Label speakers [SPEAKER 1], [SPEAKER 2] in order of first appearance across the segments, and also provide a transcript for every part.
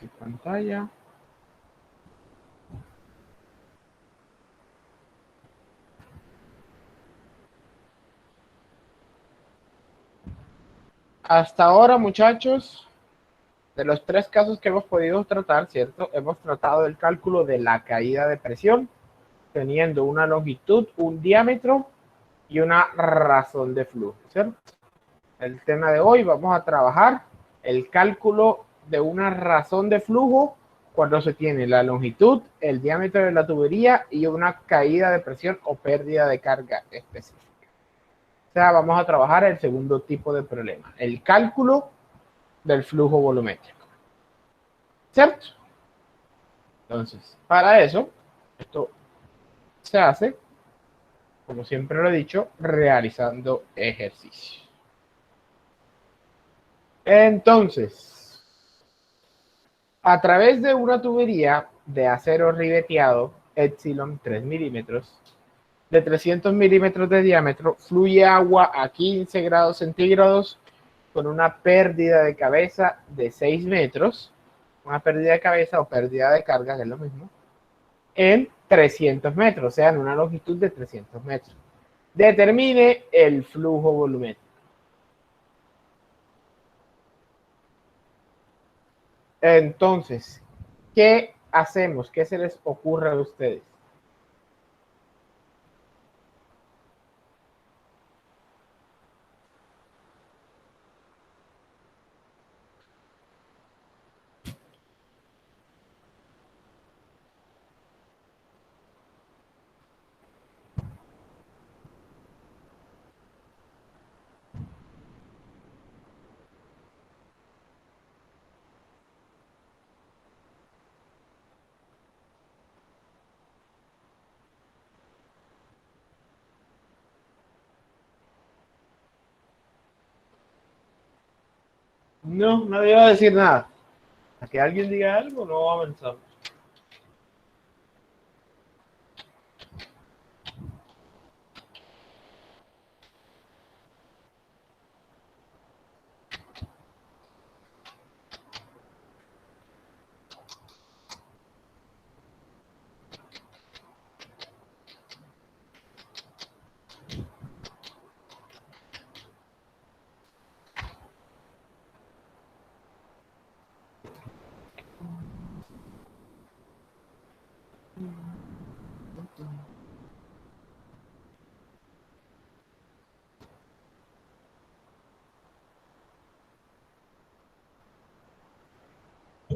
[SPEAKER 1] compartir pantalla. Hasta ahora, muchachos, de los 3 casos que hemos podido tratar, ¿cierto? Hemos tratado el cálculo de la caída de presión, teniendo una longitud, un diámetro y una razón de flujo, ¿cierto? El tema de hoy vamos a trabajar el cálculo de una razón de flujo cuando se tiene la longitud, el diámetro de la tubería y una caída de presión o pérdida de carga específica. O sea, vamos a trabajar el segundo tipo de problema, el cálculo del flujo volumétrico. ¿Cierto? Entonces, para eso, esto se hace, como siempre lo he dicho, realizando ejercicio. Entonces, a través de una tubería de acero ribeteado, Epsilon 3 milímetros, de 300 milímetros de diámetro, fluye agua a 15 grados centígrados con una pérdida de cabeza de 6 metros, una pérdida de cabeza o pérdida de carga, que es lo mismo, en 300 metros, o sea, en una longitud de 300 metros. Determine el flujo volumétrico. Entonces, ¿qué hacemos? ¿Qué se les ocurre a ustedes? No, nadie va a decir nada. A que alguien diga algo, no avanzamos.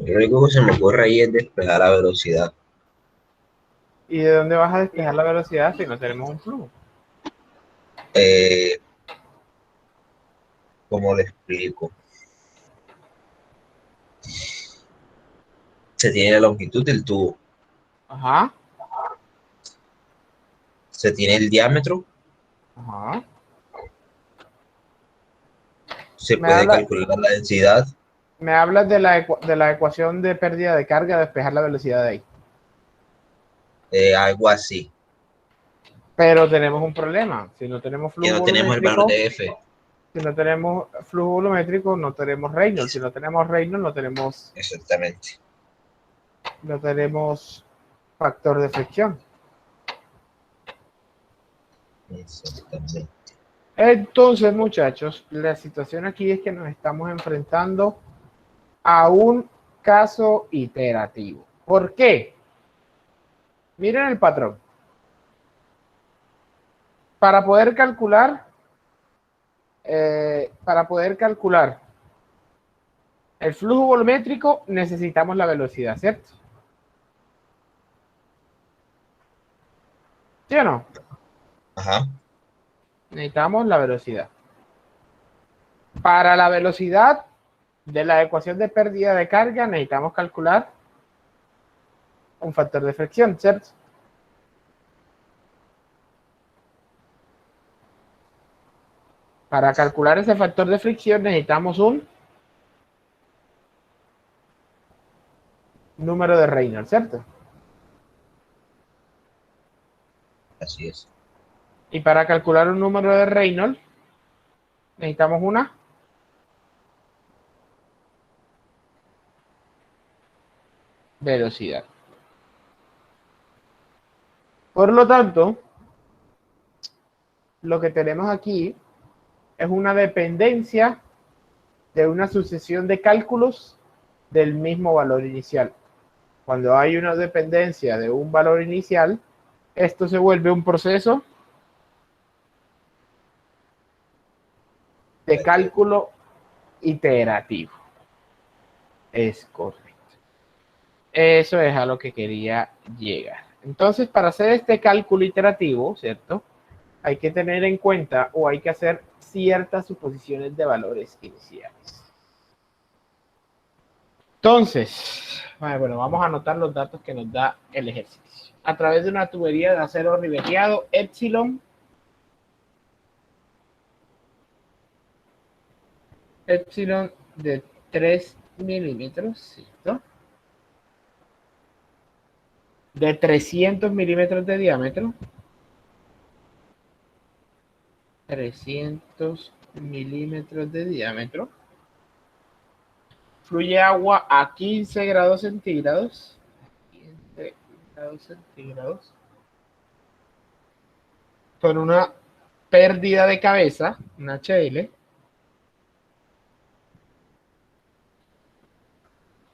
[SPEAKER 2] Lo único que se me ocurre ahí es despejar la velocidad.
[SPEAKER 1] ¿Y de dónde vas a despejar la velocidad si no tenemos un flujo?
[SPEAKER 2] Eh, ¿Cómo le explico? Se tiene la longitud del tubo,
[SPEAKER 1] Ajá,
[SPEAKER 2] se tiene el diámetro,
[SPEAKER 1] ajá.
[SPEAKER 2] se
[SPEAKER 1] Me
[SPEAKER 2] puede
[SPEAKER 1] habla,
[SPEAKER 2] calcular la densidad,
[SPEAKER 1] me hablas de la ecuación de pérdida de carga, despejar la velocidad de ahí.
[SPEAKER 2] algo así.
[SPEAKER 1] Pero tenemos un problema. Si no tenemos
[SPEAKER 2] Que
[SPEAKER 1] flujo
[SPEAKER 2] no tenemos el valor
[SPEAKER 1] volumétrico,
[SPEAKER 2] de F.
[SPEAKER 1] si no tenemos flujo volumétrico, no tenemos Reynolds. Si no tenemos Reynolds,
[SPEAKER 2] Exactamente.
[SPEAKER 1] no tenemos factor de fricción.
[SPEAKER 2] Exactamente.
[SPEAKER 1] Entonces, muchachos, la situación aquí es que nos estamos enfrentando a un caso iterativo. ¿Por qué? Miren el patrón. Para poder calcular, el flujo volumétrico necesitamos la velocidad, ¿cierto? ¿Sí o no?
[SPEAKER 2] Ajá.
[SPEAKER 1] Necesitamos la velocidad. Para la velocidad de la ecuación de pérdida de carga necesitamos calcular un factor de fricción, ¿cierto? Para calcular ese factor de fricción necesitamos un número de Reynolds, ¿cierto?
[SPEAKER 2] Así es.
[SPEAKER 1] Y para calcular un número de Reynolds necesitamos una velocidad. Por lo tanto, lo que tenemos aquí es una dependencia de una sucesión de cálculos del mismo valor inicial. Cuando hay una dependencia de un valor inicial, esto se vuelve un proceso de cálculo iterativo. Es correcto. Eso es a lo que quería llegar. Entonces, para hacer este cálculo iterativo, ¿cierto? Hay que tener en cuenta o hay que hacer ciertas suposiciones de valores iniciales. Entonces, bueno, vamos a anotar los datos que nos da el ejercicio. A través de una tubería de acero ribeteado, epsilon de 3 milímetros, ¿cierto? De 300 milímetros de diámetro. 300 milímetros de diámetro. Fluye agua a 15 grados centígrados. 15 grados centígrados. Con una pérdida de cabeza, un HL,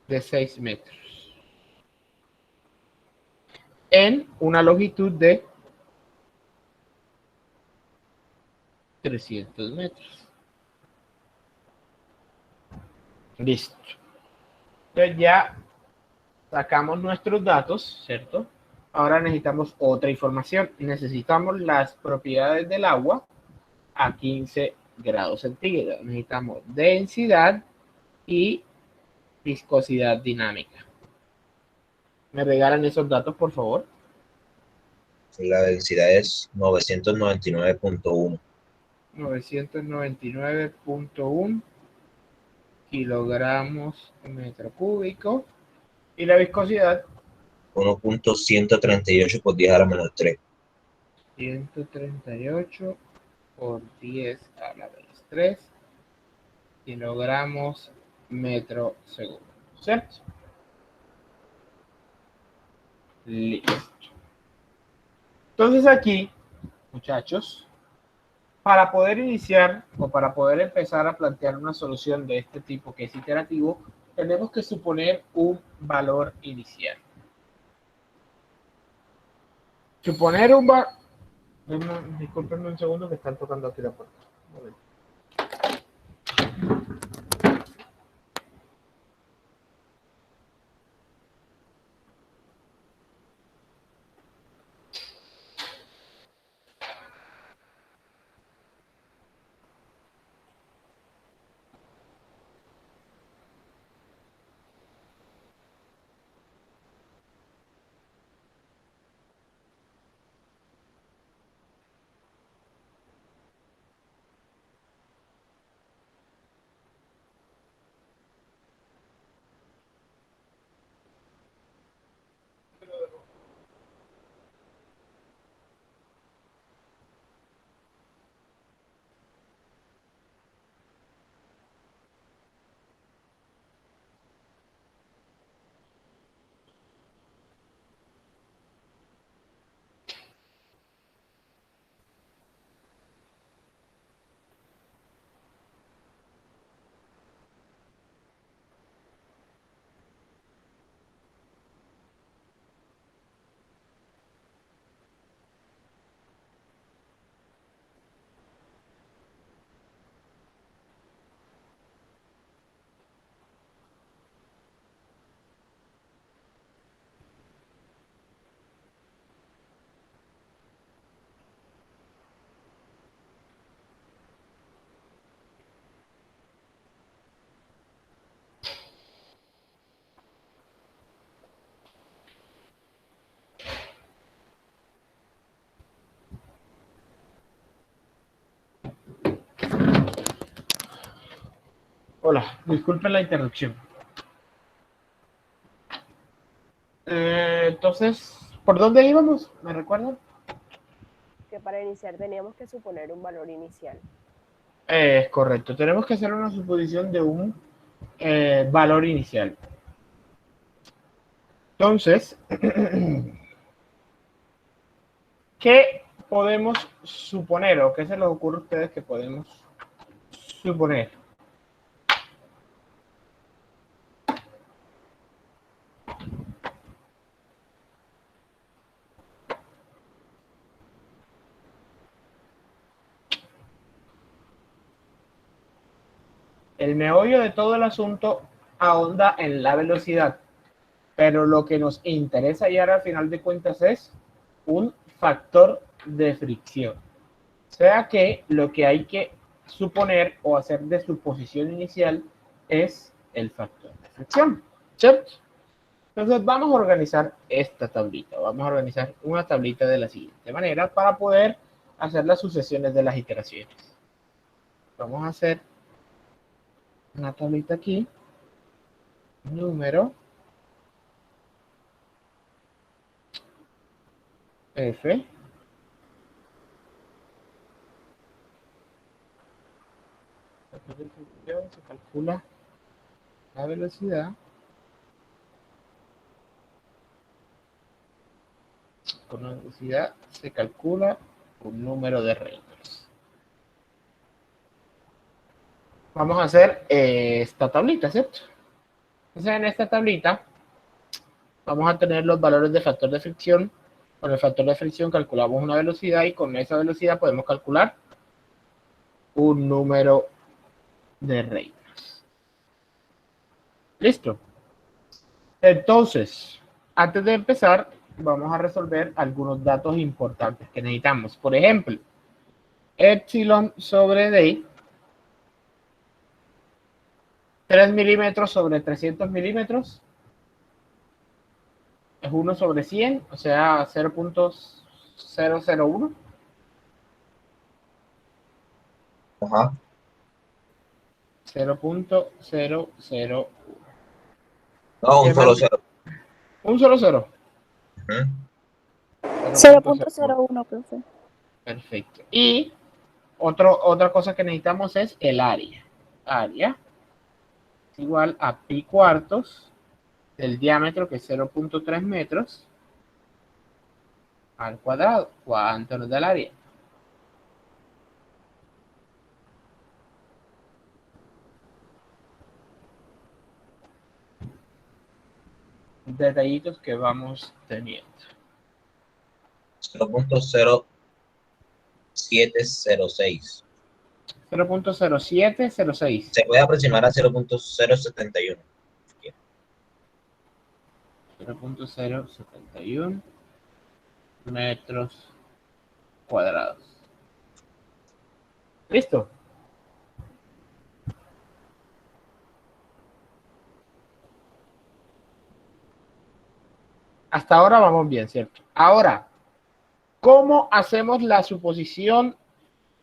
[SPEAKER 1] de 6 metros. En una longitud de 300 metros. Listo. Entonces ya sacamos nuestros datos, ¿cierto? Ahora necesitamos otra información. Necesitamos las propiedades del agua a 15 grados centígrados. Necesitamos densidad y viscosidad dinámica. ¿Me regalan esos datos, por favor?
[SPEAKER 2] La densidad es 999.1.
[SPEAKER 1] 999.1 kilogramos metro cúbico. Y la viscosidad
[SPEAKER 2] 1.138 por 10 a la menos 3.
[SPEAKER 1] 138 por 10 a la menos 3 kilogramos metro segundo, ¿cierto? Listo. Entonces aquí, muchachos, para poder iniciar o para poder empezar a plantear una solución de este tipo que es iterativo, tenemos que suponer un valor inicial. Suponer un valor... Disculpenme un segundo que están tocando aquí la puerta. Un momento. Hola, disculpen la interrupción. Entonces, ¿por dónde íbamos? ¿Me recuerdan?
[SPEAKER 3] Que para iniciar teníamos que suponer un valor inicial.
[SPEAKER 1] Es correcto, tenemos que hacer una suposición de un valor inicial. Entonces, ¿qué podemos suponer o qué se les ocurre a ustedes que podemos suponer? El meollo de todo el asunto ahonda en la velocidad, pero lo que nos interesa hallar al final de cuentas es un factor de fricción. O sea que lo que hay que suponer o hacer de suposición inicial es el factor de fricción, ¿cierto? Entonces vamos a organizar esta tablita. Vamos a organizar una tablita de la siguiente manera para poder hacer las sucesiones de las iteraciones. Vamos a hacer una tablita aquí. Número F. Se calcula la velocidad con la velocidad se calcula un número de Reynolds. Vamos a hacer esta tablita, ¿cierto? Entonces en esta tablita vamos a tener los valores de factor de fricción. Con el factor de fricción calculamos una velocidad y con esa velocidad podemos calcular un número de Reynolds. ¿Listo? Entonces, antes de empezar, vamos a resolver algunos datos importantes que necesitamos. Por ejemplo, epsilon sobre d, 3 milímetros sobre 300 milímetros, es 1 sobre 100, o sea, 0.001.
[SPEAKER 2] Ajá.
[SPEAKER 1] 0.001.
[SPEAKER 2] No, un solo cero.
[SPEAKER 1] Un solo cero.
[SPEAKER 2] Ujú.
[SPEAKER 3] 0.01, profe.
[SPEAKER 1] Perfecto. Y otra cosa que necesitamos es el área. Área es igual a pi cuartos del diámetro, que es 0.3 metros, al cuadrado. ¿Cuánto nos da el área? Detallitos que vamos teniendo.
[SPEAKER 2] 0.0706.
[SPEAKER 1] 0.0706.
[SPEAKER 2] Se puede aproximar a 0.071.
[SPEAKER 1] 0.071 metros cuadrados. ¿Listo? Hasta ahora vamos bien, ¿cierto? Ahora, ¿cómo hacemos la suposición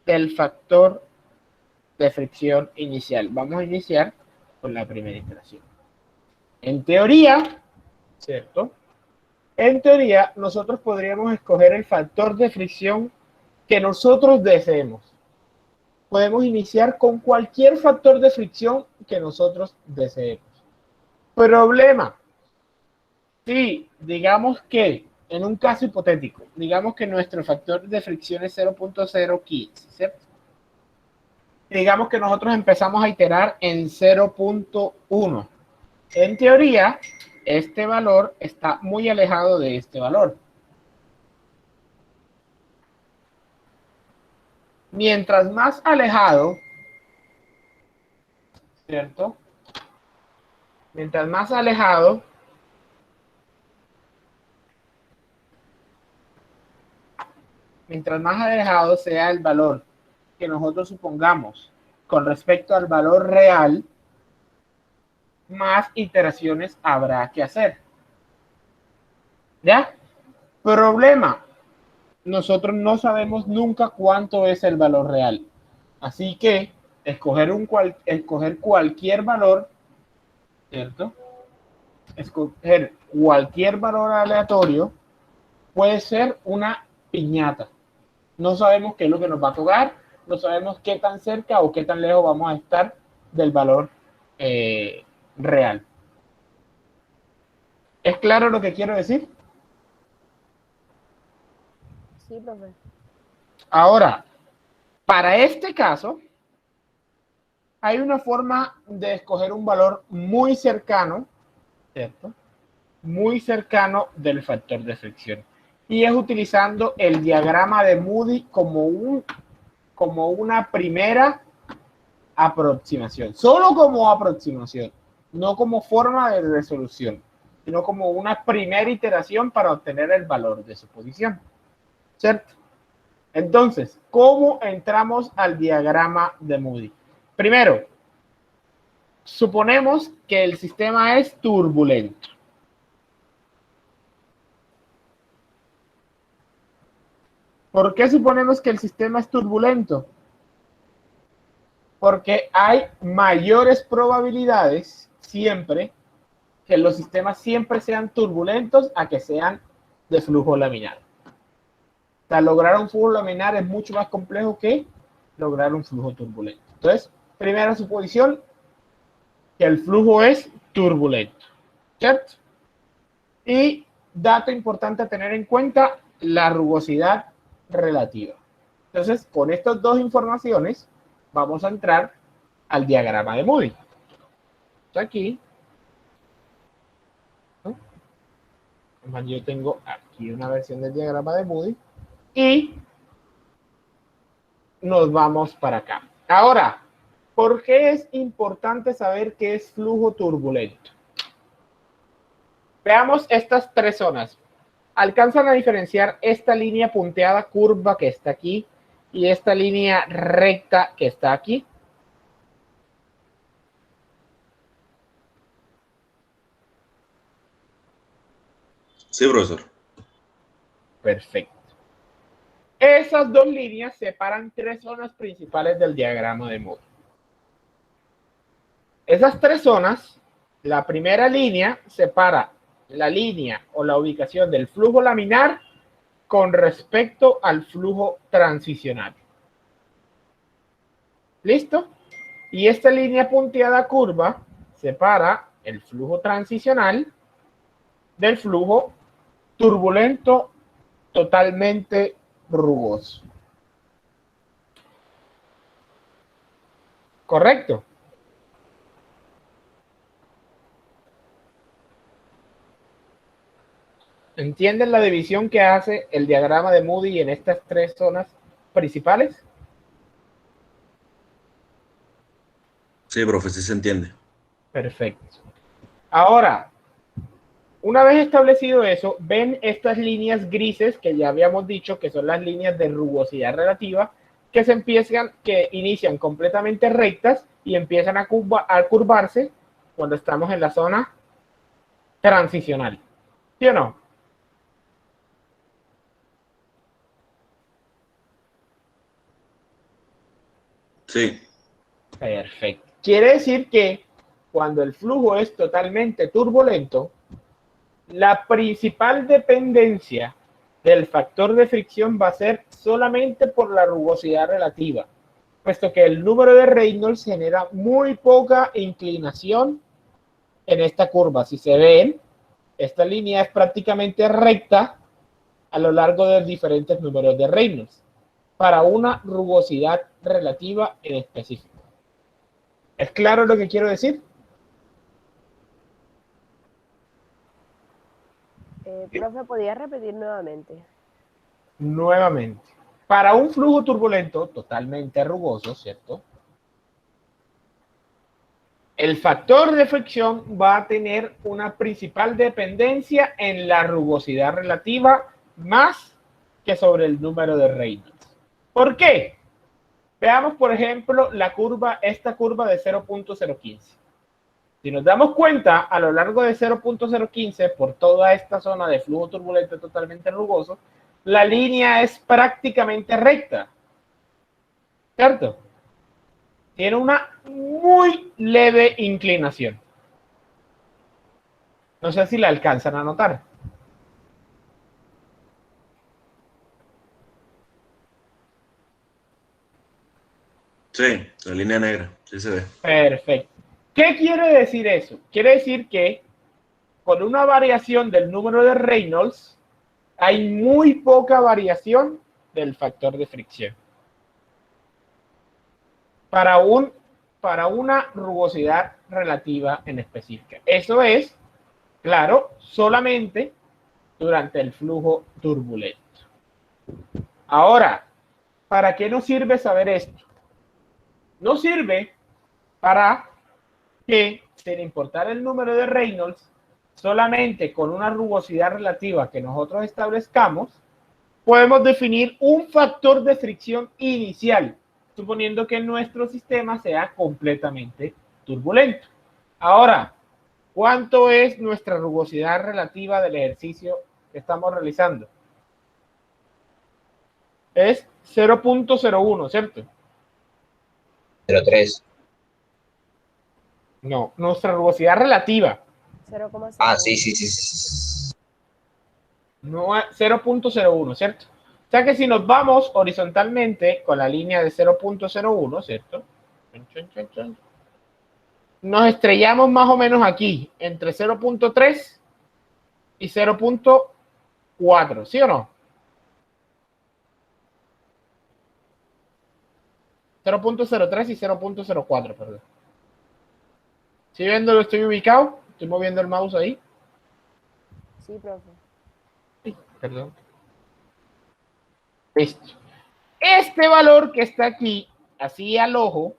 [SPEAKER 1] del factor de fricción inicial? Vamos a iniciar con la primera iteración. En teoría, ¿cierto? En teoría, nosotros podríamos escoger el factor de fricción que nosotros deseemos. Podemos iniciar con cualquier factor de fricción que nosotros deseemos. Problema. Sí, digamos que, en un caso hipotético, digamos que nuestro factor de fricción es 0.015, ¿cierto? Digamos que nosotros empezamos a iterar en 0.1. En teoría, este valor está muy alejado de este valor. Mientras más alejado, ¿cierto? Mientras más alejado sea el valor que nosotros supongamos con respecto al valor real, más iteraciones habrá que hacer. ¿Ya? Problema. Nosotros no sabemos nunca cuánto es el valor real. Así que escoger cualquier valor, ¿cierto? Escoger cualquier valor aleatorio puede ser una piñata. No sabemos qué es lo que nos va a tocar, no sabemos qué tan cerca o qué tan lejos vamos a estar del valor real. ¿Es claro lo que quiero decir?
[SPEAKER 3] Sí, profe.
[SPEAKER 1] Ahora, para este caso, hay una forma de escoger un valor muy cercano, ¿cierto? Muy cercano del factor de fricción. Y es utilizando el diagrama de Moody como una primera aproximación. Solo como aproximación, no como forma de resolución, sino como una primera iteración para obtener el valor de su posición. ¿Cierto? Entonces, ¿cómo entramos al diagrama de Moody? Primero, suponemos que el sistema es turbulento. ¿Por qué suponemos que el sistema es turbulento? Porque hay mayores probabilidades siempre que los sistemas siempre sean turbulentos a que sean de flujo laminar. O sea, lograr un flujo laminar es mucho más complejo que lograr un flujo turbulento. Entonces, primera suposición, que el flujo es turbulento, ¿cierto? Y dato importante a tener en cuenta, la rugosidad relativa. Entonces, con estas dos informaciones, vamos a entrar al diagrama de Moody. Aquí, ¿no? Yo tengo aquí una versión del diagrama de Moody y nos vamos para acá. Ahora, ¿por qué es importante saber qué es flujo turbulento? Veamos estas tres zonas. ¿Alcanzan a diferenciar esta línea punteada curva que está aquí y esta línea recta que está aquí?
[SPEAKER 4] Sí, profesor.
[SPEAKER 1] Perfecto. Esas dos líneas separan tres zonas principales del diagrama de Moody. Esas tres zonas, la primera línea separa la línea o la ubicación del flujo laminar con respecto al flujo transicional. ¿Listo? Y esta línea punteada curva separa el flujo transicional del flujo turbulento totalmente rugoso. ¿Correcto? ¿Entienden la división que hace el diagrama de Moody en estas tres zonas principales?
[SPEAKER 4] Sí, profe, sí se entiende.
[SPEAKER 1] Perfecto. Ahora, una vez establecido eso, ven estas líneas grises que ya habíamos dicho que son las líneas de rugosidad relativa que inician completamente rectas y empiezan a curvarse cuando estamos en la zona transicional. ¿Sí o no?
[SPEAKER 4] Sí.
[SPEAKER 1] Perfecto. Quiere decir que cuando el flujo es totalmente turbulento, la principal dependencia del factor de fricción va a ser solamente por la rugosidad relativa, puesto que el número de Reynolds genera muy poca inclinación en esta curva. Si se ven, esta línea es prácticamente recta a lo largo de diferentes números de Reynolds para una rugosidad relativa en específico. ¿Es claro lo que quiero decir?
[SPEAKER 3] Profe, ¿podría repetir nuevamente?
[SPEAKER 1] Nuevamente, para un flujo turbulento totalmente rugoso, ¿cierto? El factor de fricción va a tener una principal dependencia en la rugosidad relativa más que sobre el número de Reynolds. ¿Por qué? Veamos, por ejemplo, esta curva de 0.015. Si nos damos cuenta, a lo largo de 0.015, por toda esta zona de flujo turbulento totalmente rugoso, la línea es prácticamente recta, ¿cierto? Tiene una muy leve inclinación. No sé si la alcanzan a notar.
[SPEAKER 4] Sí, la línea negra. Sí se ve.
[SPEAKER 1] Perfecto. ¿Qué quiere decir eso? Quiere decir que con una variación del número de Reynolds, hay muy poca variación del factor de fricción. Para una rugosidad relativa en específica. Eso es, claro, solamente durante el flujo turbulento. Ahora, ¿para qué nos sirve saber esto? Nos sirve para que, sin importar el número de Reynolds, solamente con una rugosidad relativa que nosotros establezcamos, podemos definir un factor de fricción inicial, suponiendo que nuestro sistema sea completamente turbulento. Ahora, ¿cuánto es nuestra rugosidad relativa del ejercicio que estamos realizando? Es 0.01, ¿cierto?
[SPEAKER 2] 0,3.
[SPEAKER 1] No, nuestra rugosidad relativa.
[SPEAKER 3] 0,01.
[SPEAKER 2] Ah, sí.
[SPEAKER 1] No, 0.01, ¿cierto? O sea que si nos vamos horizontalmente con la línea de 0.01, ¿cierto? Nos estrellamos más o menos aquí, entre 0.3 y 0.4, ¿sí o no? 0.03 y 0.04, perdón. ¿Sí viendo lo estoy ubicado? Estoy moviendo el mouse ahí.
[SPEAKER 3] Sí, profe.
[SPEAKER 1] Sí, perdón. Listo. Este valor que está aquí, así al ojo,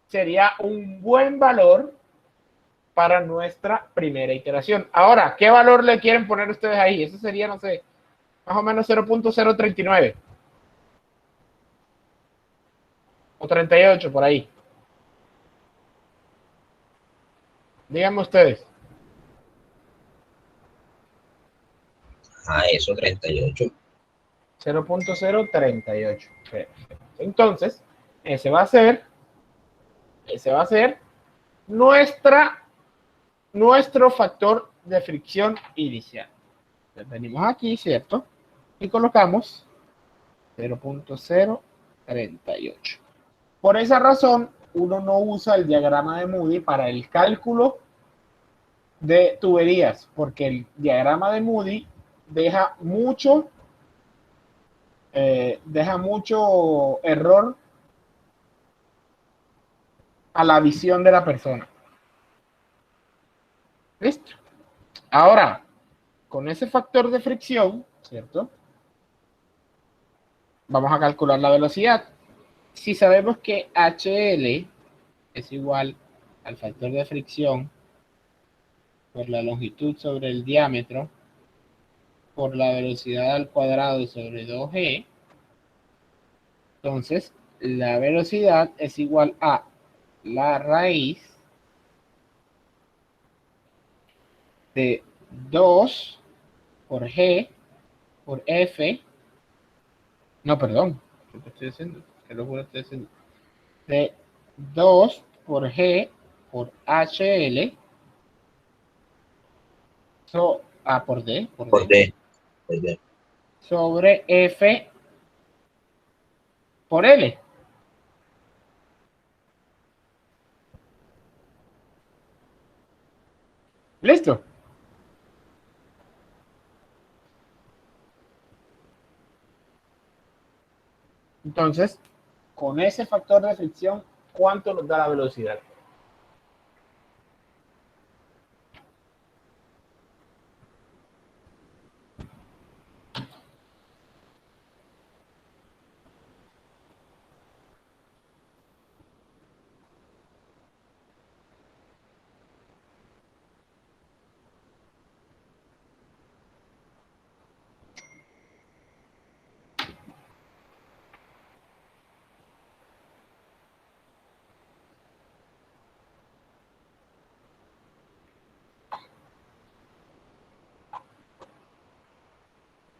[SPEAKER 1] sería un buen valor para nuestra primera iteración. Ahora, ¿qué valor le quieren poner ustedes ahí? Eso sería, no sé, más o menos 0.039 o 38 por ahí. Díganme ustedes.
[SPEAKER 2] Ah, eso, 38.
[SPEAKER 1] 0.038. Perfecto. Entonces, ese va a ser nuestro factor de fricción inicial. Entonces, venimos aquí, ¿cierto? Y colocamos 0.038. Por esa razón, uno no usa el diagrama de Moody para el cálculo de tuberías, porque el diagrama de Moody deja mucho error a la visión de la persona. ¿Listo? Ahora, con ese factor de fricción, ¿cierto? Vamos a calcular la velocidad. Si sabemos que HL es igual al factor de fricción por la longitud sobre el diámetro por la velocidad al cuadrado sobre 2g, entonces la velocidad es igual a la raíz de 2 por g por f, no, perdón, ¿qué estoy haciendo? ¿Qué locura estoy haciendo? De 2 por g por hl por d,
[SPEAKER 2] Por D. Por D.
[SPEAKER 1] sobre f por l. ¿Listo? Entonces, con ese factor de fricción, ¿cuánto nos da la velocidad?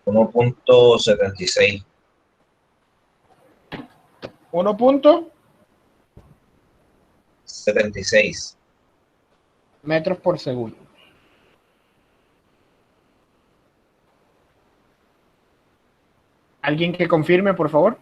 [SPEAKER 2] Uno punto 76.
[SPEAKER 1] 1 punto
[SPEAKER 2] 76.
[SPEAKER 1] metros por segundo. ¿Alguien que confirme, por favor?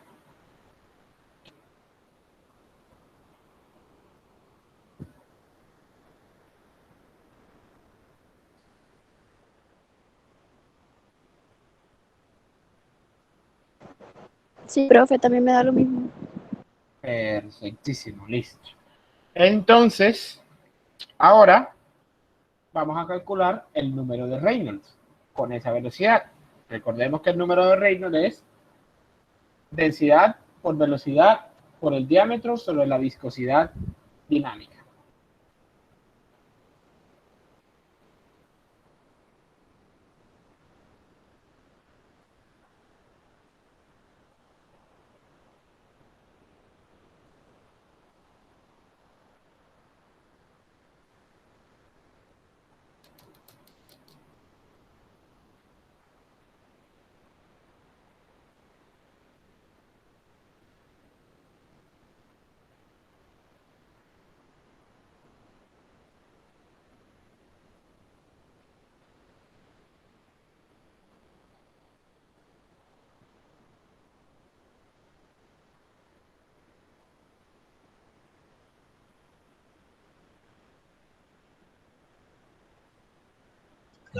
[SPEAKER 5] Sí, profe, también me da lo mismo.
[SPEAKER 1] Perfectísimo, listo. Entonces, ahora vamos a calcular el número de Reynolds con esa velocidad. Recordemos que el número de Reynolds es densidad por velocidad por el diámetro sobre la viscosidad dinámica.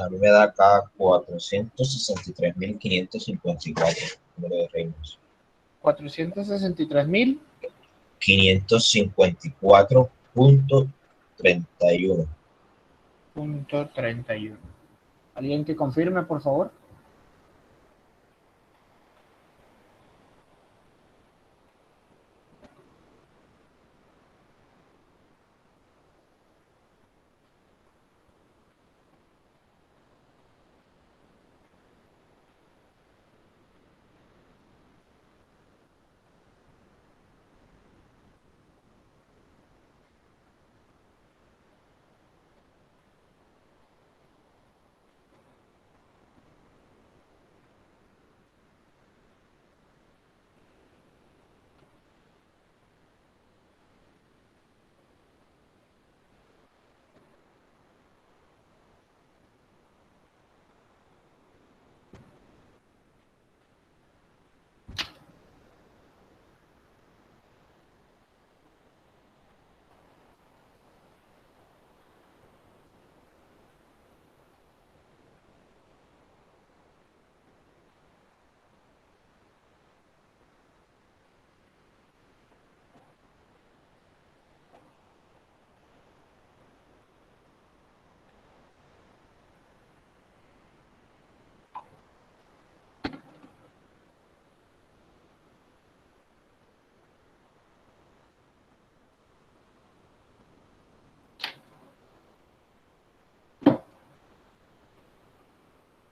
[SPEAKER 2] A mí me da acá 463.554 número de Reynolds.
[SPEAKER 1] 463.000.
[SPEAKER 2] 554.31.
[SPEAKER 1] Punto 31. ¿Alguien que confirme, por favor?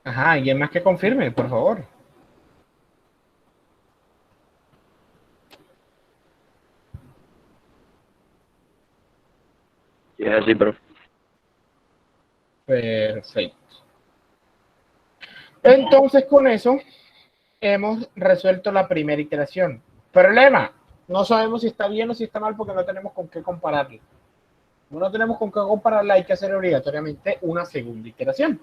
[SPEAKER 1] Ajá, ¿alguien más que confirme, por favor?
[SPEAKER 6] Sí, profe.
[SPEAKER 1] Perfecto. Entonces, con eso hemos resuelto la primera iteración. Problema, no sabemos si está bien o si está mal porque no tenemos con qué compararlo. Como no tenemos con qué compararla, hay que hacer obligatoriamente una segunda iteración.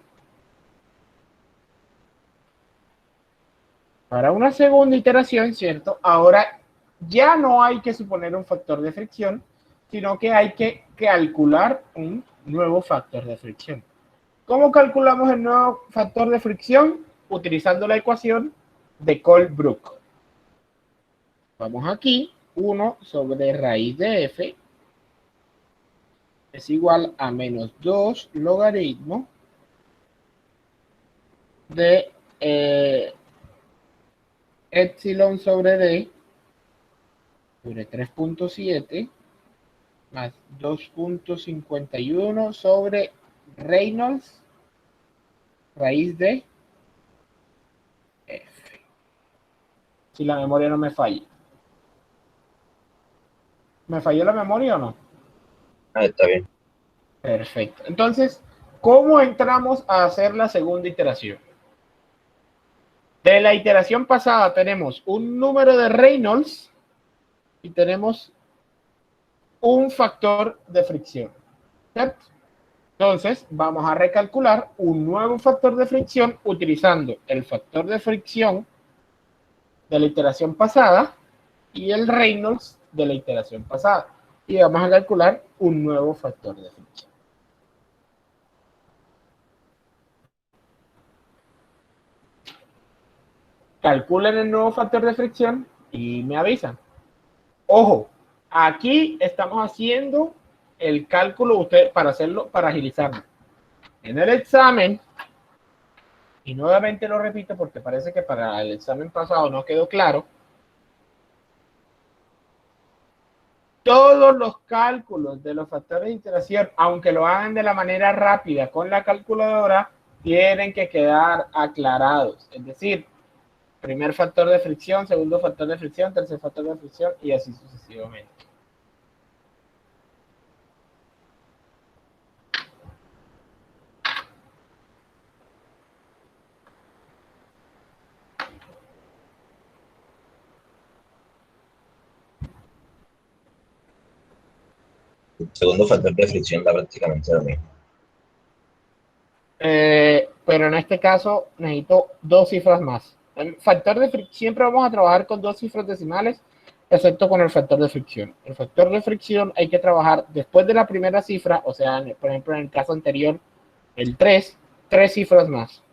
[SPEAKER 1] Para una segunda iteración, ¿cierto? Ahora ya no hay que suponer un factor de fricción, sino que hay que calcular un nuevo factor de fricción. ¿Cómo calculamos el nuevo factor de fricción? Utilizando la ecuación de Colebrook. Vamos aquí, 1 sobre raíz de f es igual a menos 2 logaritmo de epsilon sobre d sobre 3.7 más 2.51 sobre Reynolds raíz de f. Si la memoria no me falla. ¿Me falló la memoria o no?
[SPEAKER 2] Está bien.
[SPEAKER 1] Perfecto. Entonces, ¿cómo entramos a hacer la segunda iteración? De la iteración pasada tenemos un número de Reynolds y tenemos un factor de fricción, ¿cierto? Entonces, vamos a recalcular un nuevo factor de fricción utilizando el factor de fricción de la iteración pasada y el Reynolds de la iteración pasada. Y vamos a calcular un nuevo factor de fricción. calculen el nuevo factor de fricción y me avisan. Ojo, aquí estamos haciendo el cálculo usted para hacerlo, para agilizarlo. En el examen, y nuevamente lo repito porque parece que para el examen pasado no quedó claro, todos los cálculos de los factores de interacción, aunque lo hagan de la manera rápida con la calculadora, tienen que quedar aclarados. Es decir, primer factor de fricción, segundo factor de fricción, tercer factor de fricción y así sucesivamente.
[SPEAKER 2] El segundo factor de fricción da prácticamente lo mismo.
[SPEAKER 1] Pero en este caso necesito dos cifras más. El factor de fricción, siempre vamos a trabajar con dos cifras decimales, excepto con el factor de fricción. El factor de fricción hay que trabajar después de la primera cifra, o sea, por ejemplo, en el caso anterior, el 3, tres cifras más.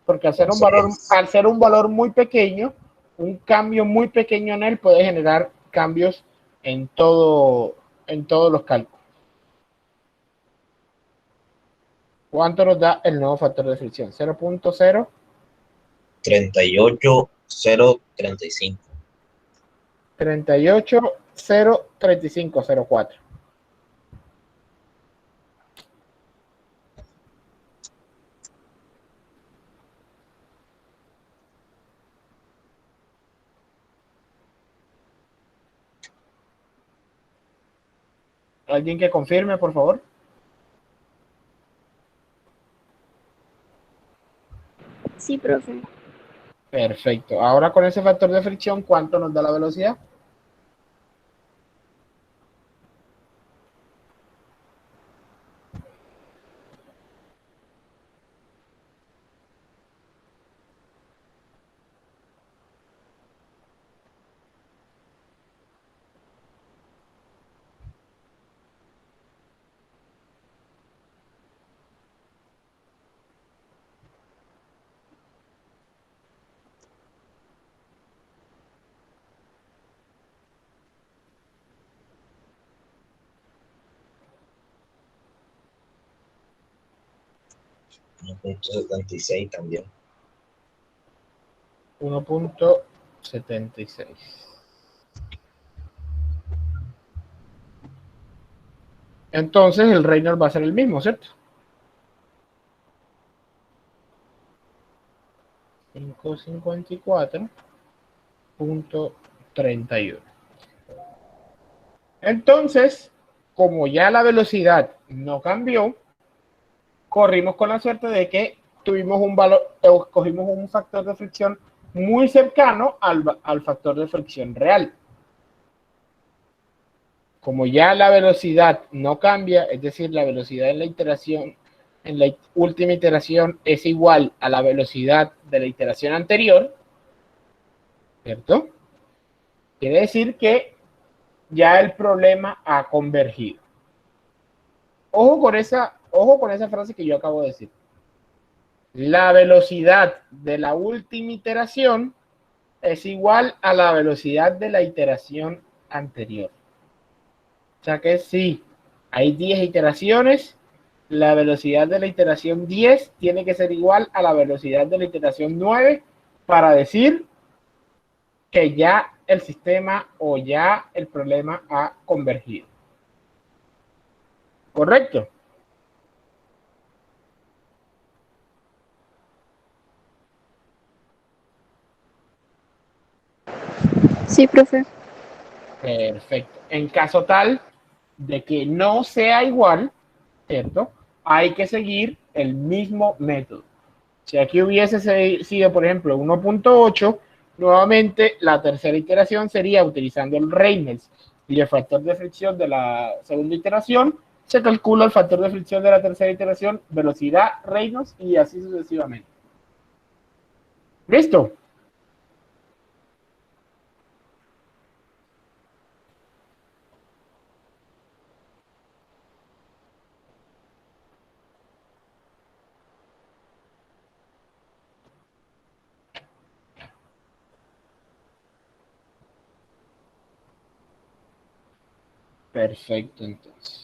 [SPEAKER 1] Porque al ser un valor muy pequeño, un cambio muy pequeño en él puede generar cambios en todos los cálculos. ¿Cuánto nos da el nuevo factor de fricción? 0.0.
[SPEAKER 2] 38,035.
[SPEAKER 1] 38,035,04. ¿Alguien que confirme, por favor?
[SPEAKER 3] Sí, profe.
[SPEAKER 1] Perfecto. Ahora con ese factor de fricción, ¿cuánto nos da la velocidad?
[SPEAKER 2] .76 también.
[SPEAKER 1] 1.76. Entonces el Reynolds va a ser el mismo, ¿cierto? 554.31. Entonces, como ya la velocidad no cambió, corrimos con la suerte de que tuvimos un valor, cogimos un factor de fricción muy cercano al factor de fricción real. Como ya la velocidad no cambia, es decir, la velocidad en la iteración, en la última iteración es igual a la velocidad de la iteración anterior, ¿cierto? Quiere decir que ya el problema ha convergido. Ojo con esa frase que yo acabo de decir. La velocidad de la última iteración es igual a la velocidad de la iteración anterior. O sea que si hay 10 iteraciones, la velocidad de la iteración 10 tiene que ser igual a la velocidad de la iteración 9 para decir que ya el sistema o ya el problema ha convergido. ¿Correcto?
[SPEAKER 3] Sí, profe.
[SPEAKER 1] Perfecto. En caso tal de que no sea igual, ¿cierto? Hay que seguir el mismo método. Si aquí hubiese sido, por ejemplo, 1.8, nuevamente la tercera iteración sería utilizando el Reynolds y el factor de fricción de la segunda iteración. Se calcula el factor de fricción de la tercera iteración, velocidad, Reynolds y así sucesivamente. ¿Listo? Perfecto, entonces.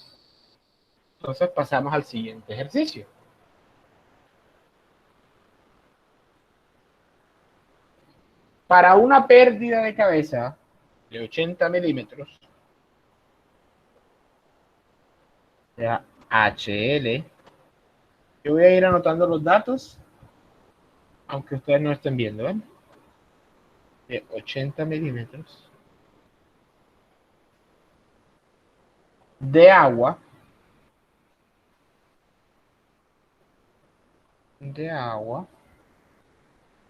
[SPEAKER 1] Entonces pasamos al siguiente ejercicio. Para una pérdida de cabeza de 80 milímetros, sea HL, yo voy a ir anotando los datos, aunque ustedes no estén viendo, ¿ven? De 80 milímetros de agua,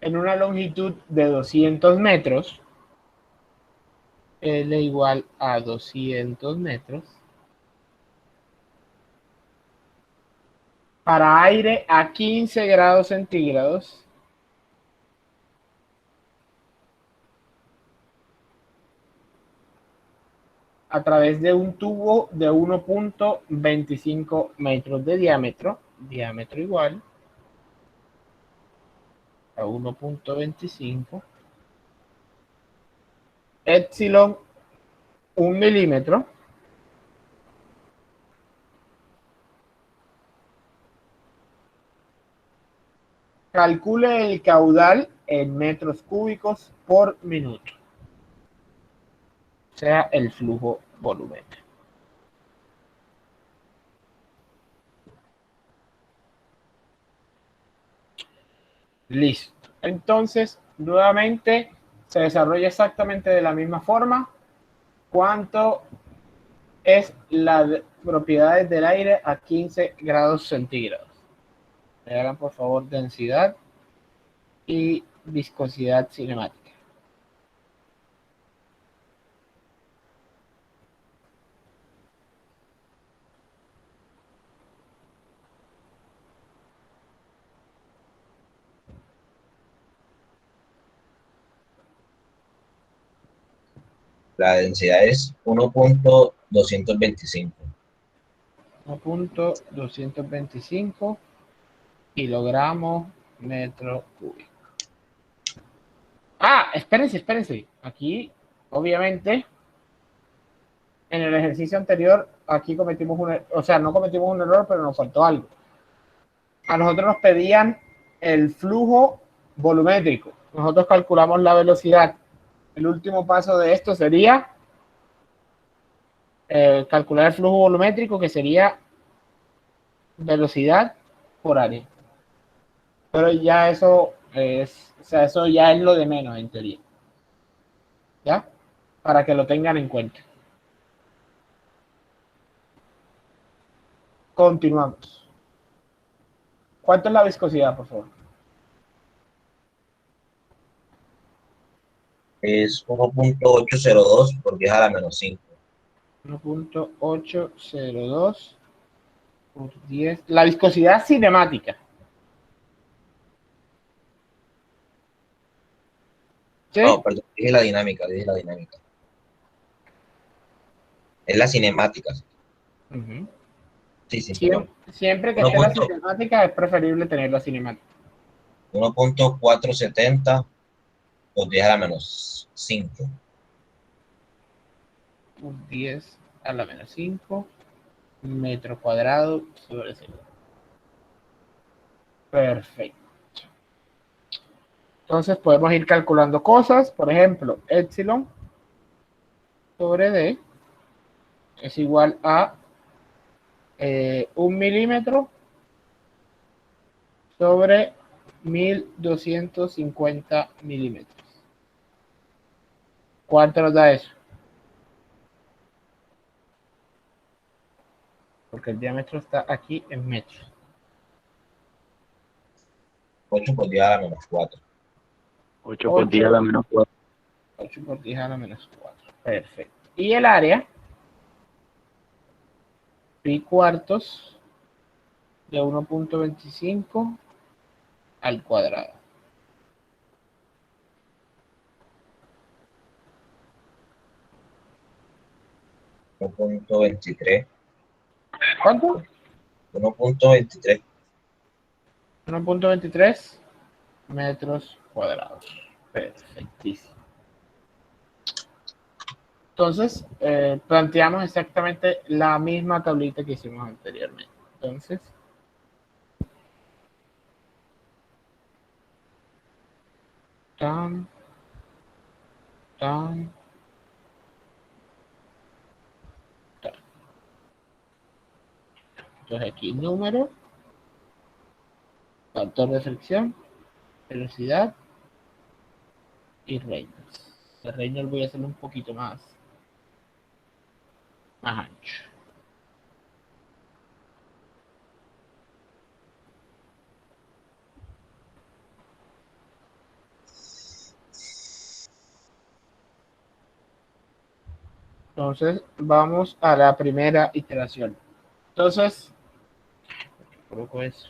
[SPEAKER 1] en una longitud de 200 metros, L igual a 200 metros, para aire a 15 grados centígrados, a través de un tubo de 1.25 metros de diámetro igual a 1.25, epsilon 1 milímetro, calcule el caudal en metros cúbicos por minuto, o sea, el flujo volumétrico. Listo. Entonces, nuevamente se desarrolla exactamente de la misma forma. ¿Cuánto es las propiedades del aire a 15 grados centígrados? Me hagan por favor densidad y viscosidad cinemática.
[SPEAKER 2] La densidad es 1.225.
[SPEAKER 1] 1.225 kilogramos metro cúbico. Ah, espérense. Aquí, obviamente, en el ejercicio anterior, aquí cometimos no cometimos un error, pero nos faltó algo. A nosotros nos pedían el flujo volumétrico. Nosotros calculamos la velocidad. El último paso de esto sería calcular el flujo volumétrico, que sería velocidad por área. Pero ya eso eso ya es lo de menos en teoría. ¿Ya? Para que lo tengan en cuenta. Continuamos. ¿Cuánto es la viscosidad, por favor?
[SPEAKER 2] Es 1.802 por 10 a la menos 5.
[SPEAKER 1] 1.802 por 10. La viscosidad cinemática. ¿Sí?
[SPEAKER 2] No, perdón, dije la dinámica. Es la cinemática.
[SPEAKER 1] Uh-huh.
[SPEAKER 2] Sí, perdón.
[SPEAKER 1] Siempre que esté la cinemática, es preferible tener la cinemática.
[SPEAKER 2] 1.470 por 10 a la menos 5.
[SPEAKER 1] Por 10 a la menos 5 metro cuadrado sobre segundo. Perfecto. Entonces podemos ir calculando cosas. Por ejemplo, epsilon sobre D es igual a 1 milímetro sobre 1250 milímetros. ¿Cuánto nos da eso? Porque el diámetro está aquí en metros.
[SPEAKER 2] 8 por 10 a la menos 4.
[SPEAKER 5] 8 por 10 a la menos 4.
[SPEAKER 1] 8 por 10 a la menos 4. Perfecto. Y el área, pi cuartos de 1.25 al cuadrado.
[SPEAKER 2] .23.
[SPEAKER 1] ¿Cuánto?
[SPEAKER 2] 1.23.
[SPEAKER 1] 1.23 metros cuadrados. Perfectísimo. Entonces, planteamos exactamente la misma tablita que hicimos anteriormente. Entonces, tan, tan, tan. Entonces aquí número, factor de fricción, velocidad y Reynolds. El Reynolds voy a hacerlo un poquito más ancho. Entonces, vamos a la primera iteración. Entonces, coloco eso.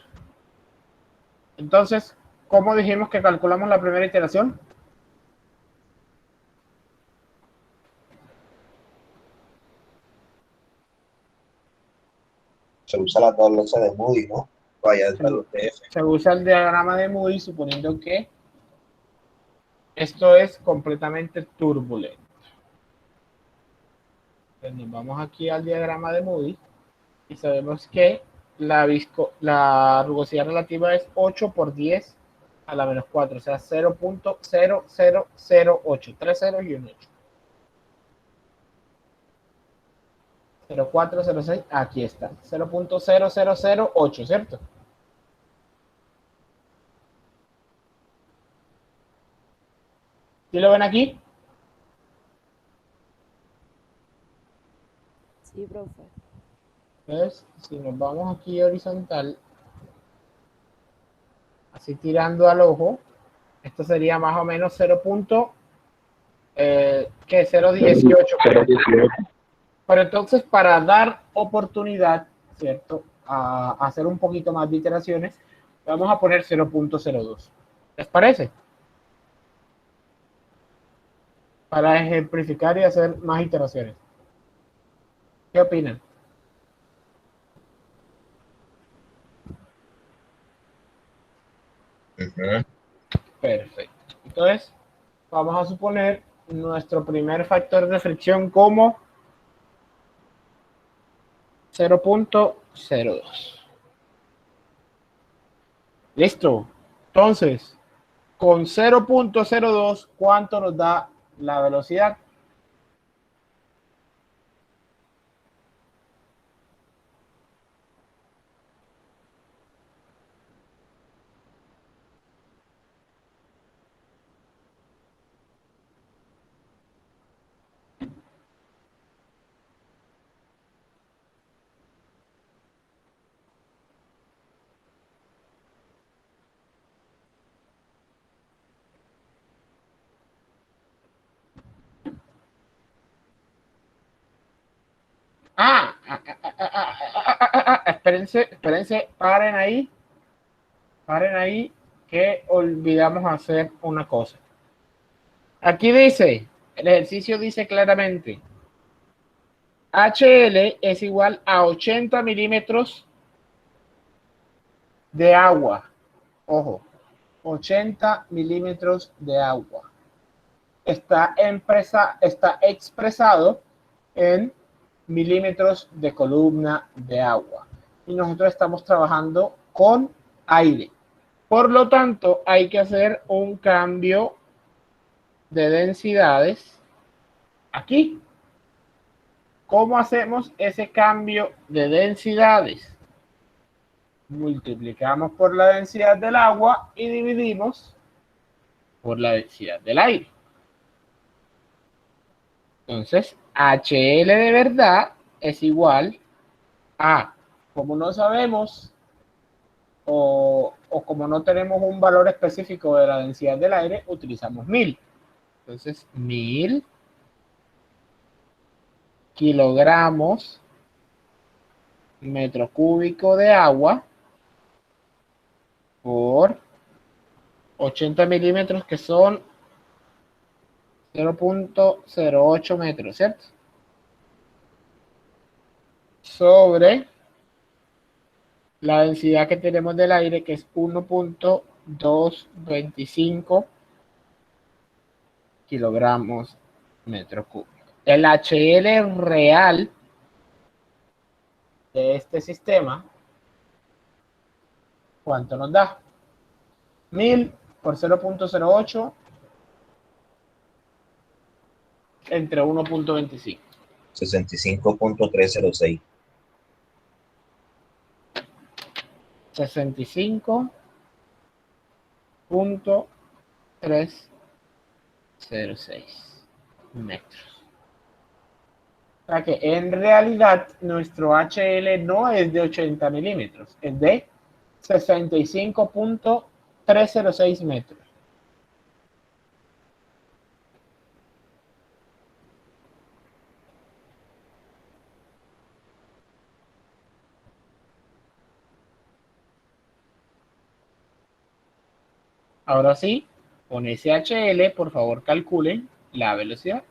[SPEAKER 1] Entonces, ¿cómo dijimos que calculamos la primera iteración?
[SPEAKER 2] Se usa la tabla esa de Moody, ¿no? Vaya, de los TF.
[SPEAKER 1] Se usa el diagrama de Moody suponiendo que esto es completamente turbulento. Entonces nos vamos aquí al diagrama de Moody y sabemos que la rugosidad relativa es 8 por 10 a la menos 4, o sea, 0.0008, 3 ceros y un 8. 0406, aquí está, 0.0008, ¿cierto? ¿Sí lo ven aquí?
[SPEAKER 3] Sí, profe.
[SPEAKER 1] Entonces, si nos vamos aquí horizontal, así tirando al ojo, esto sería más o menos 0.018.
[SPEAKER 5] 0.18.
[SPEAKER 1] Pero entonces, para dar oportunidad, ¿cierto?, a hacer un poquito más de iteraciones, vamos a poner 0.02. ¿Les parece? Para ejemplificar y hacer más iteraciones. ¿Qué opinan? Perfecto. Entonces, vamos a suponer nuestro primer factor de fricción como 0.02. Listo. Entonces, con 0.02, ¿cuánto nos da la velocidad? Espérense, paren ahí, que olvidamos hacer una cosa. Aquí dice, el ejercicio dice claramente, HL es igual a 80 milímetros de agua. Ojo, 80 milímetros de agua. Está expresado en milímetros de columna de agua. Y nosotros estamos trabajando con aire. Por lo tanto, hay que hacer un cambio de densidades aquí. ¿Cómo hacemos ese cambio de densidades? Multiplicamos por la densidad del agua y dividimos por la densidad del aire. Entonces, HL de verdad es igual a, como no sabemos o como no tenemos un valor específico de la densidad del aire, utilizamos 1000. Entonces, 1000 kilogramos metro cúbico de agua por 80 milímetros, que son 0.08 metros, ¿cierto? Sobre la densidad que tenemos del aire, que es 1.225 kilogramos metro cúbico. El HL real de este sistema, ¿cuánto nos da? 1000 por 0.08 entre 1.25.
[SPEAKER 2] 65.306.
[SPEAKER 1] 65.306 metros. O sea que en realidad nuestro HL no es de 80 milímetros, es de 65.306 metros. Ahora sí, con ese HL, por favor calculen la velocidad.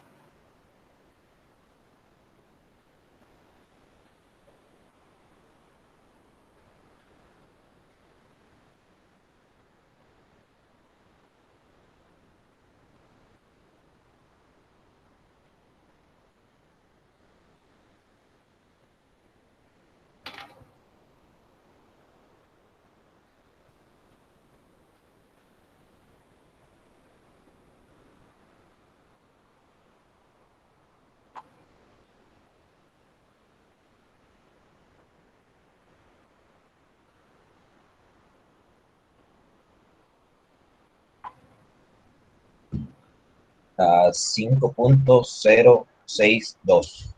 [SPEAKER 2] A 5.062.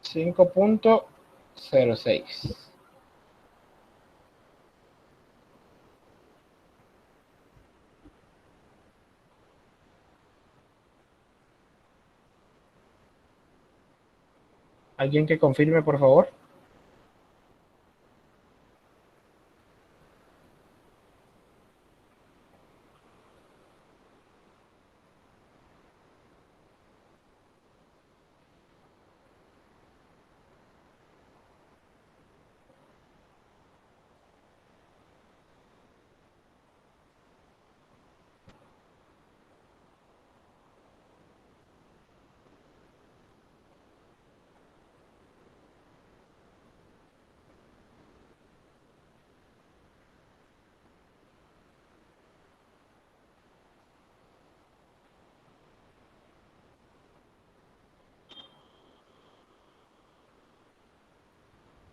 [SPEAKER 1] 5.06. ¿Alguien que confirme, por favor?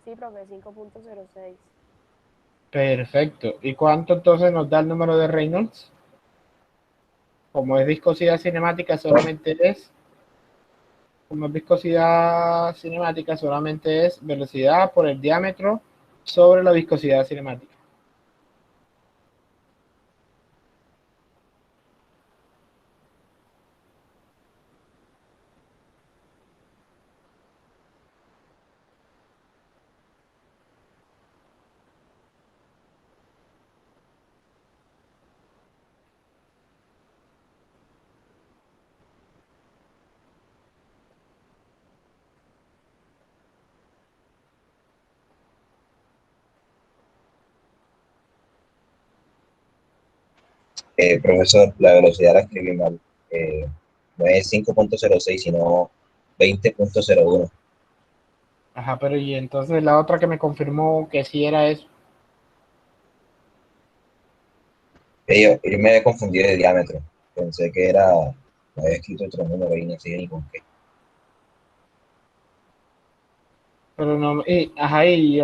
[SPEAKER 3] Sí, profe, 5.06.
[SPEAKER 1] Perfecto. ¿Y cuánto entonces nos da el número de Reynolds? Como es viscosidad cinemática, solamente es, como es viscosidad cinemática, solamente es velocidad por el diámetro sobre la viscosidad cinemática.
[SPEAKER 2] Profesor, la velocidad la escribí mal. No es 5.06, sino 20.01.
[SPEAKER 1] Ajá, pero y entonces la otra que me confirmó que sí era eso.
[SPEAKER 2] Yo me había confundido de diámetro. Pensé que era, me había escrito otro número y no sé ni con qué.
[SPEAKER 1] Pero no, ajá, y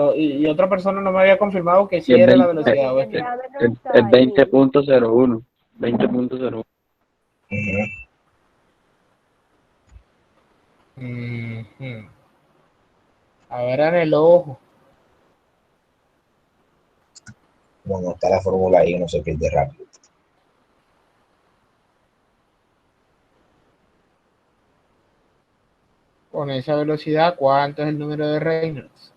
[SPEAKER 1] otra persona no me había confirmado que
[SPEAKER 5] Y
[SPEAKER 1] sí
[SPEAKER 5] el
[SPEAKER 1] era la
[SPEAKER 5] 20,
[SPEAKER 1] velocidad, ¿o es
[SPEAKER 3] El
[SPEAKER 1] que?
[SPEAKER 3] diámetro
[SPEAKER 5] el
[SPEAKER 3] está en 1000.
[SPEAKER 5] 20.01. 20.01.
[SPEAKER 2] Ujú.
[SPEAKER 1] Ujú. A ver en el ojo.
[SPEAKER 2] Como no está la fórmula ahí, no se pierde rápido.
[SPEAKER 1] Con esa velocidad, ¿cuánto es el número de Reynolds?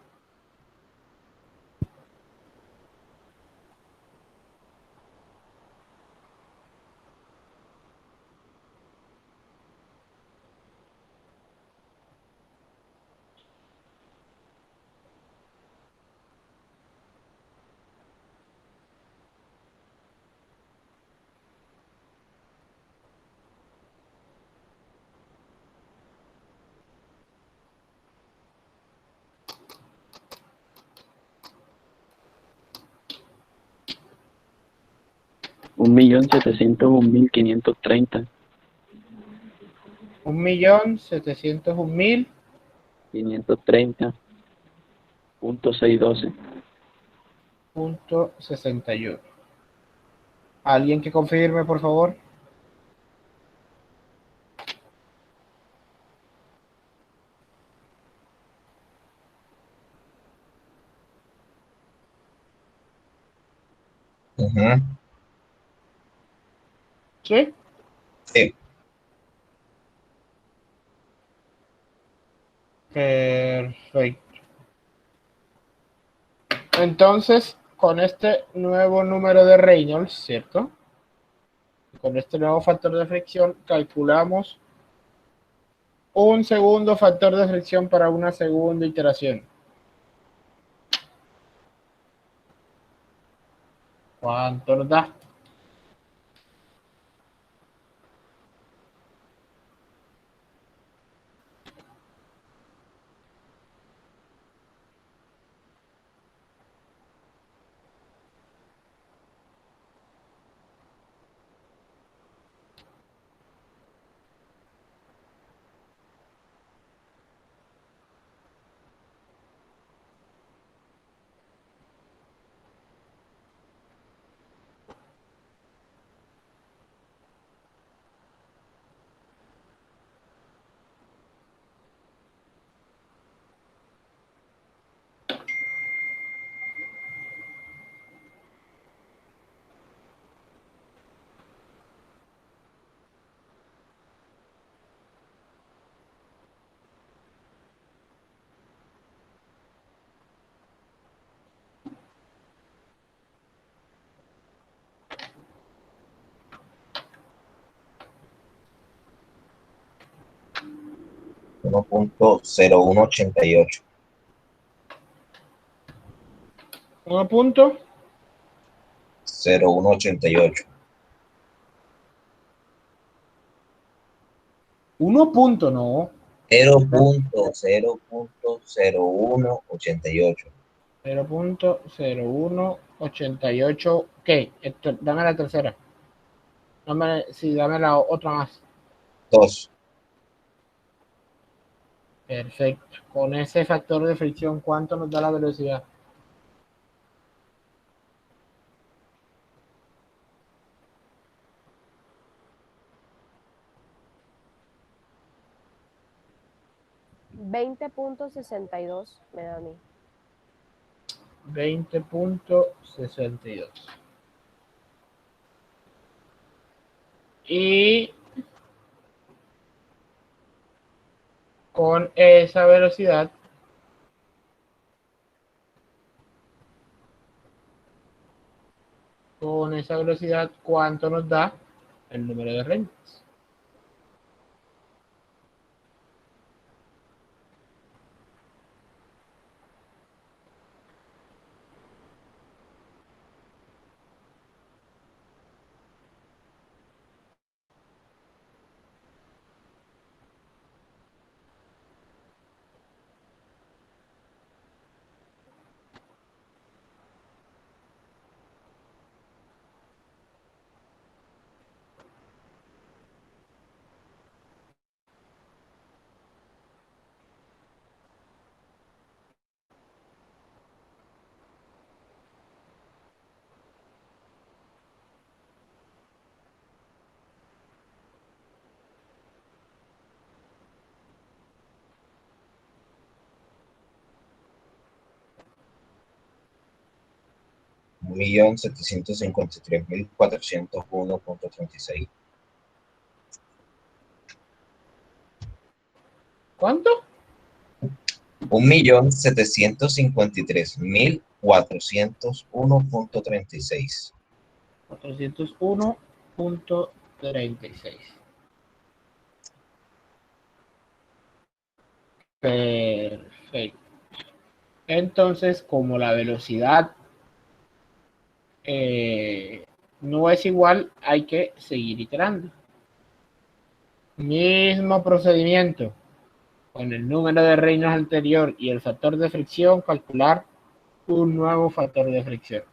[SPEAKER 5] 1.701.530.
[SPEAKER 1] 1.701.000.
[SPEAKER 5] 530.612.
[SPEAKER 1] .61. ¿Alguien que confirme, por favor?
[SPEAKER 2] Ujú.
[SPEAKER 1] ¿Sí?
[SPEAKER 2] Sí.
[SPEAKER 1] Perfecto. Entonces, con este nuevo número de Reynolds, ¿cierto? Con este nuevo factor de fricción, calculamos un segundo factor de fricción para una segunda iteración. ¿Cuánto nos da?
[SPEAKER 2] Uno punto cero uno ochenta y ocho.
[SPEAKER 1] 1 punto.
[SPEAKER 2] 0188.
[SPEAKER 1] 1 punto, no.
[SPEAKER 2] 0.0188.
[SPEAKER 1] 0.0188. ¿Qué? Dame la tercera. Sí, dame la otra más.
[SPEAKER 2] 2.
[SPEAKER 1] Perfecto. Con ese factor de fricción, ¿cuánto nos da la velocidad?
[SPEAKER 3] $20.62 me da a mí.
[SPEAKER 1] 20.62. Y con esa velocidad, ¿cuánto nos da el número de Reynolds?
[SPEAKER 2] Un millón 753.401.36.
[SPEAKER 1] ¿Cuánto?
[SPEAKER 2] 1.753.401.36.
[SPEAKER 1] 401.36. Perfecto. Entonces, como la velocidad no es igual, hay que seguir iterando. Mismo procedimiento. Con el número de Reynolds anterior y el factor de fricción, calcular un nuevo factor de fricción.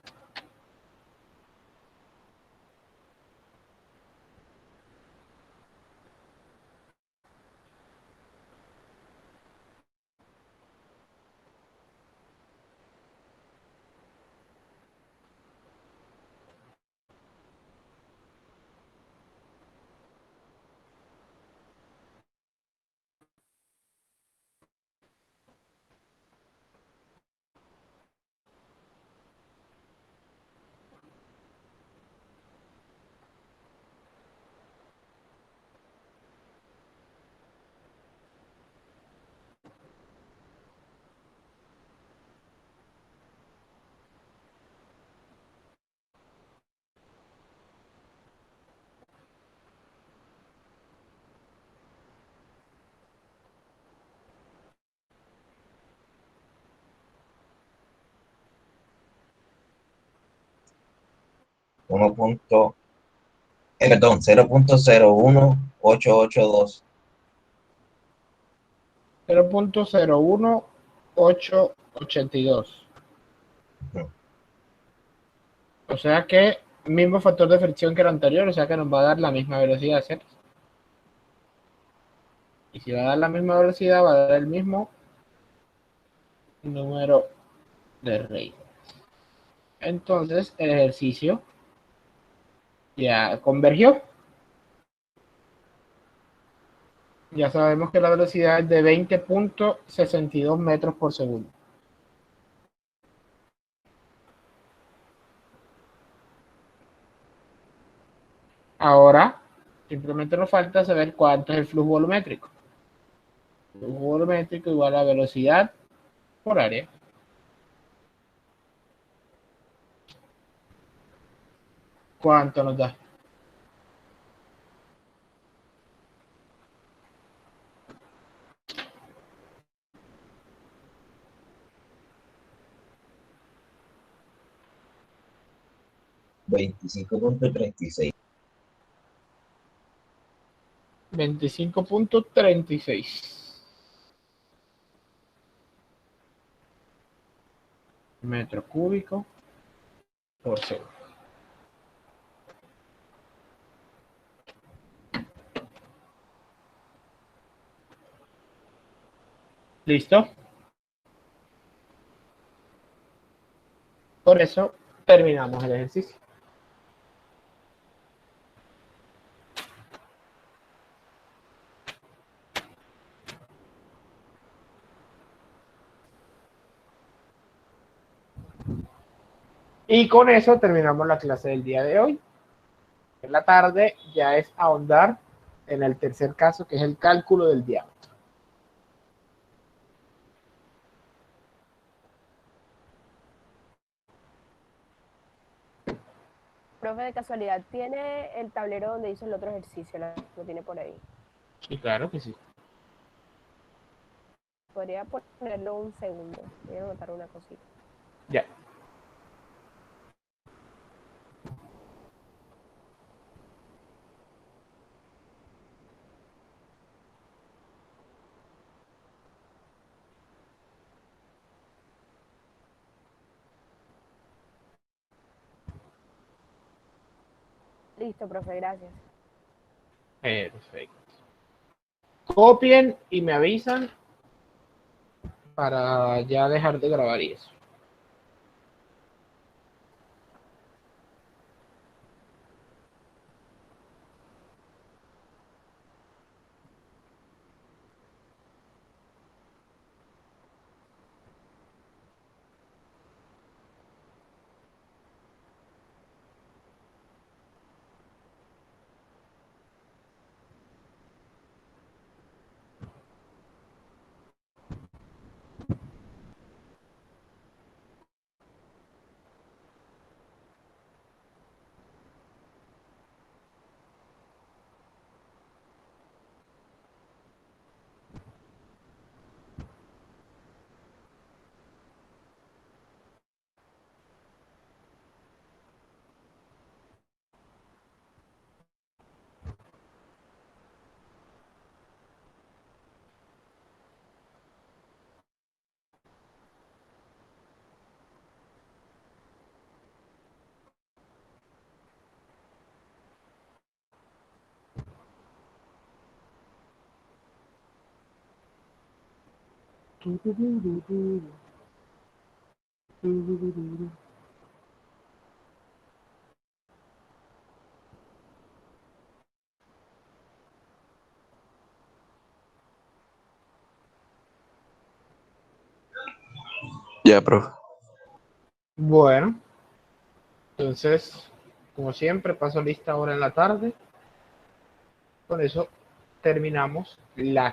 [SPEAKER 2] perdón, 0.01882.
[SPEAKER 1] 0.01882.
[SPEAKER 2] Ujú.
[SPEAKER 1] O sea que mismo factor de fricción que el anterior, o sea que nos va a dar la misma velocidad, ¿cierto? Y si va a dar la misma velocidad, va a dar el mismo número de Rey. Entonces, el ejercicio ya convergió. Ya sabemos que la velocidad es de 20.62 metros por segundo. Ahora, simplemente nos falta saber cuánto es el flujo volumétrico. El flujo volumétrico igual a velocidad por área. ¿Cuánto nos da?
[SPEAKER 2] $25.36.
[SPEAKER 1] 25.36 metros cúbicos por segundo. ¿Listo? Por eso terminamos el ejercicio. Y con eso terminamos la clase del día de hoy. En la tarde ya es ahondar en el tercer caso, que es el cálculo del diámetro.
[SPEAKER 3] Profe, de casualidad, ¿tiene el tablero donde hizo el otro ejercicio? Lo tiene por ahí.
[SPEAKER 1] Sí, claro que sí.
[SPEAKER 3] Podría ponerlo un segundo. Voy a anotar una cosita.
[SPEAKER 1] Ya.
[SPEAKER 3] Listo, profe, gracias.
[SPEAKER 1] Perfecto. Copien y me avisan para ya dejar de grabar y eso.
[SPEAKER 5] Ya, profe.
[SPEAKER 1] Bueno, entonces, como siempre, paso lista ahora en la tarde. Con eso terminamos la